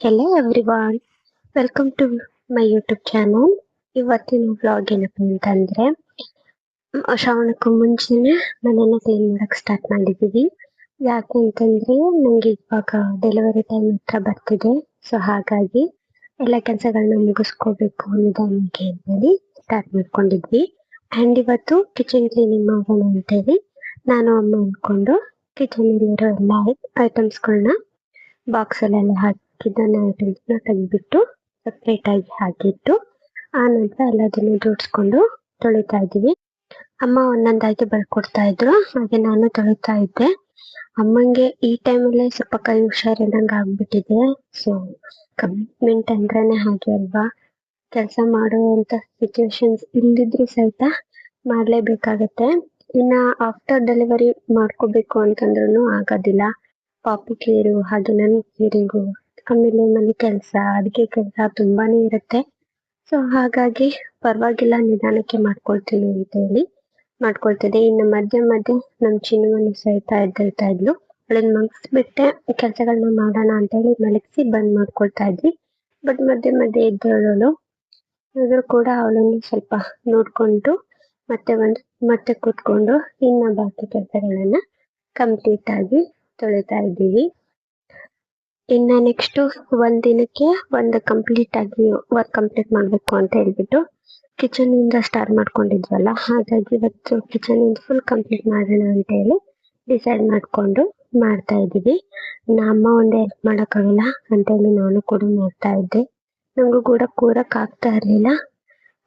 Hello everyone, welcome to my YouTube channel. ಇವತ್ತಿನ vlog ಏನಪ್ಪ ಅಂತಂದ್ರೆ ಶ್ರಾವಣಕ್ಕೂ ಮುಂಚೆನೆ ಮನೆಯನ್ನ ಕ್ಲೀನ್ ಮಾಡಕ್ ಸ್ಟಾರ್ಟ್ ಮಾಡಿದೀವಿ. ಯಾಕೆ ಅಂತಂದ್ರೆ ನಂಗೆ ಇವಾಗ ಡೆಲಿವರಿ ಟೈಮ್ ಹತ್ರ ಬರ್ತಿದೆ. ಸೊ ಹಾಗಾಗಿ ಎಲ್ಲ ಕೆಲಸಗಳನ್ನ ಮುಗಿಸ್ಕೋಬೇಕು ನಿಧಾನಕ್ಕೆ ಅಂತೇಳಿ ಸ್ಟಾರ್ಟ್ ಮಾಡ್ಕೊಂಡಿದ್ವಿ. ಅಂಡ್ ಇವತ್ತು ಕಿಚನ್ ಕ್ಲೀನಿಂಗ್ ಮಾಡೋಣ ಅಂತೇಳಿ ನಾನು ಅಮ್ಮ ಅನ್ಕೊಂಡು ಕಿಚನ್ ಅಲ್ಲಿರೋ ಎಲ್ಲ ಐಟಮ್ಸ್ಗಳನ್ನ ಬಾಕ್ಸ್ ಅಲ್ಲೆಲ್ಲ ಹಾಕಿದ್ದನ್ನ ಐಟಮ್ಸ್ನ ತೆಗೆದ್ಬಿಟ್ಟು ಸಪ್ರೇಟ್ ಆಗಿ ಹಾಕಿಟ್ಟು ಆ ನಂತರ ಎಲ್ಲದನ್ನು ಜೋಡಿಸ್ಕೊಂಡು ತೊಳಿತಾ ಇದ್ದೀವಿ. ಅಮ್ಮ ಒಂದೊಂದಾಗಿ ಬರ್ಕೊಡ್ತಾ ಇದ್ರು, ಹಾಗೆ ನಾನು ತೊಳಿತಾ ಇದ್ದೆ. ಅಮ್ಮಂಗೆ ಈ ಟೈಮಲ್ಲೇ ಸ್ವಲ್ಪ ಕೈ ಹುಷಾರಿಲ್ದಂಗೆ ಆಗ್ಬಿಟ್ಟಿದೆ. ಸೊ ಕಮಿಟ್ಮೆಂಟ್ ಅಂದ್ರೇನೆ ಹಾಗೆ ಅಲ್ವಾ, ಕೆಲಸ ಮಾಡುವಂತ ಸಿಚುವೇಶನ್ಸ್ ಇಲ್ದಿದ್ರು ಸಹಿತ ಮಾಡ್ಲೇಬೇಕಾಗತ್ತೆ. ಇನ್ನ ಆಫ್ಟರ್ ಡೆಲಿವರಿ ಮಾಡ್ಕೋಬೇಕು ಅಂತಂದ್ರೂ ಆಗೋದಿಲ್ಲ. ಪಾಪು ಕೇರು ಹಾಗೆ ನನ್ನ ಕೇರಿಂಗು, ಆಮೇಲೆ ಮನೆ ಕೆಲಸ, ಅಡಿಗೆ ಕೆಲಸ ತುಂಬಾನೇ ಇರುತ್ತೆ. ಸೊ ಹಾಗಾಗಿ ಪರವಾಗಿಲ್ಲ ನಿಧಾನಕ್ಕೆ ಮಾಡ್ಕೊಳ್ತೀನಿ ಅಂತ ಹೇಳಿ ಮಾಡ್ಕೊಳ್ತಿದ್ದೆ. ಇನ್ನು ಮಧ್ಯೆ ಮಧ್ಯೆ ನಮ್ಮ ಚಿನ್ನವನ್ನು ಸಹಿತ ಎದ್ದೇಳ್ತಾ ಇದ್ಲು. ಅವಳನ್ನ ಮಲಗಿಸ್ಬಿಟ್ಟೆ ಕೆಲಸಗಳನ್ನ ಮಾಡೋಣ ಅಂತ ಹೇಳಿ ಮಲಗಿಸಿ ಬಂದ್ ಮಾಡ್ಕೊಳ್ತಾ ಇದ್ವಿ. ಬಟ್ ಮಧ್ಯೆ ಮಧ್ಯೆ ಎದ್ದೇಳೋಳು. ಆದ್ರೂ ಕೂಡ ಅವಳನ್ನು ಸ್ವಲ್ಪ ನೋಡ್ಕೊಂಡು ಮತ್ತೆ ಕೂತ್ಕೊಂಡು ಇನ್ನ ಬಾಕಿ ಕೆಲಸಗಳನ್ನ ಕಂಪ್ಲೀಟ್ ಆಗಿ ತೊಳಿತಾ ಇದ್ದೀವಿ. ಇನ್ನ ನೆಕ್ಸ್ಟ್ ದಿನಕ್ಕೆ ಒಂದು ಕಂಪ್ಲೀಟ್ ಆಗಿ ವರ್ಕ್ ಕಂಪ್ಲೀಟ್ ಮಾಡ್ಬೇಕು ಅಂತ ಹೇಳ್ಬಿಟ್ಟು ಕಿಚನ್ ಇಂದ ಸ್ಟಾರ್ಟ್ ಮಾಡ್ಕೊಂಡಿದ್ವಲ್ಲ, ಹಾಗಾಗಿ ಇವತ್ತು ಕಿಚನ್ ಇಂದ ಫುಲ್ ಕಂಪ್ಲೀಟ್ ಮಾಡೋಣ ಅಂತ ಹೇಳಿ ಡಿಸೈಡ್ ಮಾಡ್ಕೊಂಡು ಮಾಡ್ತಾ ಇದ್ದೀವಿ. ಇನ್ನ ಅಮ್ಮ ಒಂದೇ ಹೆಲ್ಪ್ ಮಾಡೋಕ್ಕಾಗಲ್ಲ ಅಂತ ಹೇಳಿ ನಾನು ಕೂಡ ಮಾಡ್ತಾ ಇದ್ದೆ. ನಂಗೂ ಕೂಡ ಕೂರಕ್ ಆಗ್ತಾ ಇರ್ಲಿಲ್ಲ.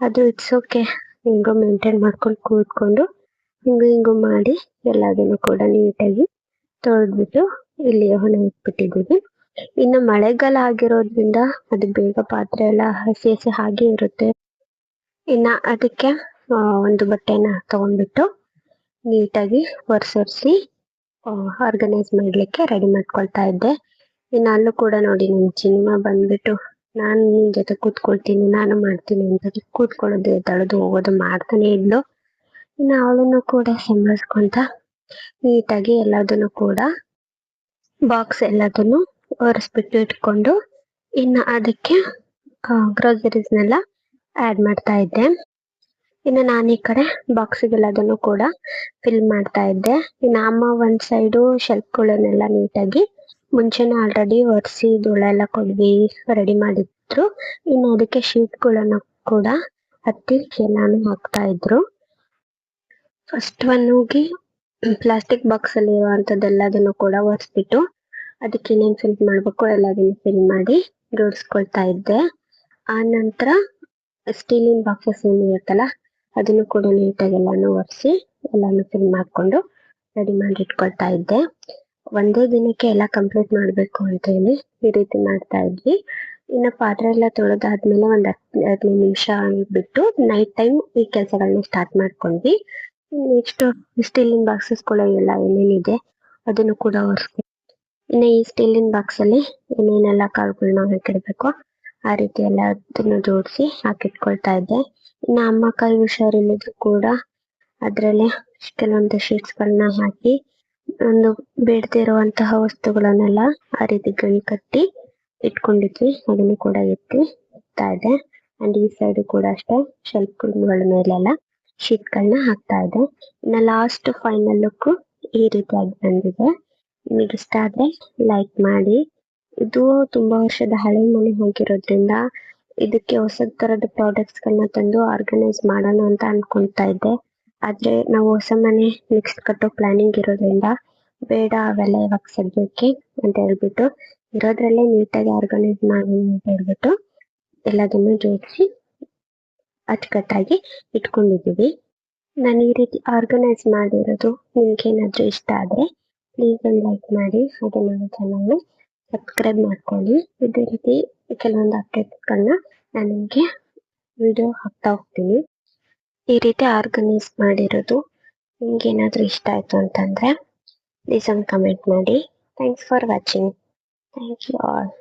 ಅದು ಇಟ್ಸ್ ಓಕೆ, ಹಿಂಗೋ ಮೇಂಟೈನ್ ಮಾಡ್ಕೊಂಡು ಕೂತ್ಕೊಂಡು ಹಿಂಗು ಮಾಡಿ ಎಲ್ಲದನ್ನು ಕೂಡ ನೀಟಾಗಿ ತೊಳೆದ್ಬಿಟ್ಟು ಇಲ್ಲಿ ಹೊಣ ಇಟ್ಬಿಟ್ಟಿದ್ದೀವಿ. ಇನ್ನು ಮಳೆಗಾಲ ಆಗಿರೋದ್ರಿಂದ ಅದು ಬೇಗ ಪಾತ್ರೆ ಎಲ್ಲ ಹಸಿ ಹಸಿ ಹಾಗೆ ಇರುತ್ತೆ. ಇನ್ನ ಅದಕ್ಕೆ ಒಂದು ಬಟ್ಟೆನ ತಗೊಂಡ್ಬಿಟ್ಟು ನೀಟಾಗಿ ಒರೆಸಿ ಆರ್ಗನೈಸ್ ಮಾಡ್ಲಿಕ್ಕೆ ರೆಡಿ ಮಾಡ್ಕೊಳ್ತಾ ಇದ್ದೆ. ಇನ್ನು ಅಲ್ಲೂ ಕೂಡ ನೋಡಿ ನಮ್ ಚಿನ್ನ ಬಂದ್ಬಿಟ್ಟು ನಾನು ನಿನ್ ಜೊತೆ ಕೂತ್ಕೊಳ್ತೀನಿ, ನಾನು ಮಾಡ್ತೀನಿ ಅಂತ ಕೂತ್ಕೊಳ್ಳೋದು ಎದ್ದಳೋದು ಹೋಗೋದು ಮಾಡ್ತಾನೆ ಇದ್ಲು. ಇನ್ನು ಅವಳನ್ನು ಕೂಡ ಸಂಭಾಳಿಸ್ಕೊಂತ ನೀಟಾಗಿ ಎಲ್ಲದನ್ನು ಕೂಡ ಬಾಕ್ಸ್ ಎಲ್ಲದನ್ನು ಒರೆಸ್ಬಿಟ್ಟು ಇಟ್ಕೊಂಡು ಇನ್ನು ಅದಕ್ಕೆ ಗ್ರೋಸರೀಸ್ನೆಲ್ಲ ಆ್ಯಡ್ ಮಾಡ್ತಾ ಇದ್ದೆ. ಇನ್ನು ನಾನು ಈ ಕಡೆ ಬಾಕ್ಸಿಗೆಲ್ಲದನ್ನು ಕೂಡ ಫಿಲ್ ಮಾಡ್ತಾ ಇದ್ದೆ. ಇನ್ನು ಅಮ್ಮ ಒಂದ್ ಸೈಡು ಶೆಲ್ಫ್ಗಳನ್ನೆಲ್ಲ ನೀಟಾಗಿ ಮುಂಚೆನೆ ಆಲ್ರೆಡಿ ಒರೆಸಿ ಧೂಳೆಲ್ಲ ಕೊಡ್ವಿ ರೆಡಿ ಮಾಡಿದ್ರು. ಇನ್ನು ಅದಕ್ಕೆ ಶೀಟ್ಗಳನ್ನು ಕೂಡ ಹತ್ತಿ ಎಲ್ಲಾನು ಹಾಕ್ತಾ ಇದ್ರು. ಫಸ್ಟ್ ಹೋಗಿ ಪ್ಲಾಸ್ಟಿಕ್ ಬಾಕ್ಸ್ ಅಲ್ಲಿ ಇರುವಂತದ್ದೆಲ್ಲದನ್ನು ಕೂಡ ಒರೆಸ್ಬಿಟ್ಟು ಅದಕ್ಕೆ ಏನೇನ್ ಫಿಲ್ ಮಾಡ್ಬೇಕು ಎಲ್ಲದನ್ನು ಫಿಲ್ ಮಾಡಿ ಜೋಡಿಸ್ಕೊಳ್ತಾ ಇದ್ದೆ. ಆ ನಂತರ ಸ್ಟೀಲಿನ ಬಾಕ್ಸಸ್ ಏನಿರುತ್ತಲ್ಲ ಅದನ್ನು ಕೂಡ ನೀಟಾಗಿ ಎಲ್ಲಾನು ಒರೆಸಿ ಎಲ್ಲಾನು ಫಿಲ್ ಮಾಡ್ಕೊಂಡು ರೆಡಿ ಮಾಡಿ ಇಟ್ಕೊಳ್ತಾ ಇದ್ದೆ. ಒಂದೇ ದಿನಕ್ಕೆ ಎಲ್ಲ ಕಂಪ್ಲೀಟ್ ಮಾಡ್ಬೇಕು ಅಂತ ಹೇಳಿ ಈ ರೀತಿ ಮಾಡ್ತಾ ಇದ್ವಿ. ಇನ್ನು ಪಾತ್ರೆ ಎಲ್ಲ ತೊಳೆದಾದ್ಮೇಲೆ ಒಂದ್ 15 ನಿಮಿಷ ಬಿಟ್ಟು ನೈಟ್ ಟೈಮ್ ಈ ಕೆಲಸಗಳನ್ನ ಸ್ಟಾರ್ಟ್ ಮಾಡ್ಕೊಂಡ್ವಿ. ನೆಕ್ಸ್ಟ್ ಸ್ಟೀಲಿನ ಬಾಕ್ಸಸ್ಗಳೆಲ್ಲ ಏನೇನಿದೆ ಅದನ್ನು ಕೂಡ ಒರೆಸ್ಬೇಕು. ಇನ್ನು ಈ ಸ್ಟೀಲಿನ ಬಾಕ್ಸ್ ಅಲ್ಲಿ ಏನೇನೆಲ್ಲ ಕಾಳುಗಳನ್ನ ಹಾಕಿಡ್ಬೇಕು ಆ ರೀತಿ ಎಲ್ಲ ಅದನ್ನು ಜೋಡಿಸಿ ಹಾಕಿಟ್ಕೊಳ್ತಾ ಇದ್ದೆ. ಇನ್ನು ಅಮ್ಮ ಕೈ ಹುಷಾರಿಲ್ಲದ್ರು ಕೂಡ ಅದ್ರಲ್ಲೇ ಕೆಲವೊಂದು ಶೀಟ್ಸ್ಗಳನ್ನ ಹಾಕಿ ಒಂದು ಬೇಡದಿರುವಂತಹ ವಸ್ತುಗಳನ್ನೆಲ್ಲ ಆ ರೀತಿ ಗಣಿ ಕಟ್ಟಿ ಇಟ್ಕೊಂಡಿದ್ವಿ. ಅದನ್ನು ಕೂಡ ಇಡ್ತಾ ಇದೆ. ಅಂಡ್ ಈ ಸೈಡ್ ಕೂಡ ಅಷ್ಟೇ ಶೆಲ್ಫ್ಗಳ ಮೇಲೆಲ್ಲ ಶೀಟ್ಗಳನ್ನ ಹಾಕ್ತಾ ಇದೆ. ಇನ್ನು ಲಾಸ್ಟ್ ಫೈನಲ್ ಲುಕ್ ಈ ರೀತಿಯಾಗಿ ಬಂದಿದೆ. ನಿಮಗೆ ಇಷ್ಟ ಆದ್ರೆ ಲೈಕ್ ಮಾಡಿ. ಇದು ತುಂಬಾ ವರ್ಷದ ಹಳೆ ಮನೆ ಹೋಗಿರೋದ್ರಿಂದ ಇದಕ್ಕೆ ಹೊಸ ತರದ ಪ್ರಾಡಕ್ಟ್ಸ್ ಗಳನ್ನ ತಂದು ಆರ್ಗನೈಸ್ ಮಾಡೋಣ ಅಂತ ಅನ್ಕೊಂತಾ ಇದ್ದೆ. ಆದ್ರೆ ನಾವು ಹೊಸ ಮನೆ ನೆಕ್ಸ್ಟ್ ಕಟ್ಟೋ ಪ್ಲಾನಿಂಗ್ ಇರೋದ್ರಿಂದ ಬೇಡ ಅವೆಲ್ಲ ಇವಾಗ ಸದ್ಯಕ್ಕೆ ಅಂತ ಹೇಳ್ಬಿಟ್ಟು ಇರೋದ್ರಲ್ಲೇ ನೀಟಾಗಿ ಆರ್ಗನೈಸ್ ಮಾಡೋಣ ಅಂತ ಹೇಳ್ಬಿಟ್ಟು ಎಲ್ಲದನ್ನು ಜೋಡಿಸಿ ಅಚ್ಚುಕಟ್ಟಾಗಿ ಇಟ್ಕೊಂಡಿದ್ದೀವಿ. ನಾನು ಈ ರೀತಿ ಆರ್ಗನೈಸ್ ಮಾಡಿರೋದು ನಿಮ್ಗೆ ಏನಾದ್ರೂ ಇಷ್ಟ ಆದ್ರೆ ಪ್ಲೀಸ್ ಒಂದು ಲೈಕ್ ಮಾಡಿ, ಹಾಗೆ ನನ್ನ ಚಾನಲ್ನ ಸಬ್ಸ್ಕ್ರೈಬ್ ಮಾಡ್ಕೊಳ್ಳಿ. ಇದೇ ರೀತಿ ಕೆಲವೊಂದು ಅಪ್ಡೇಟ್ಸ್ಗಳನ್ನ ನಾನು ನಿಮಗೆ ವಿಡಿಯೋ ಹಾಕ್ತಾ ಹೋಗ್ತೀನಿ. ಈ ರೀತಿ ಆರ್ಗನೈಸ್ ಮಾಡಿರೋದು ನಿಮ್ಗೆ ಏನಾದ್ರೂ ಇಷ್ಟ ಆಯ್ತು ಅಂತಂದ್ರೆ ಪ್ಲೀಸ್ ಒಂದು ಕಮೆಂಟ್ ಮಾಡಿ. Thanks for watching. Thank you all.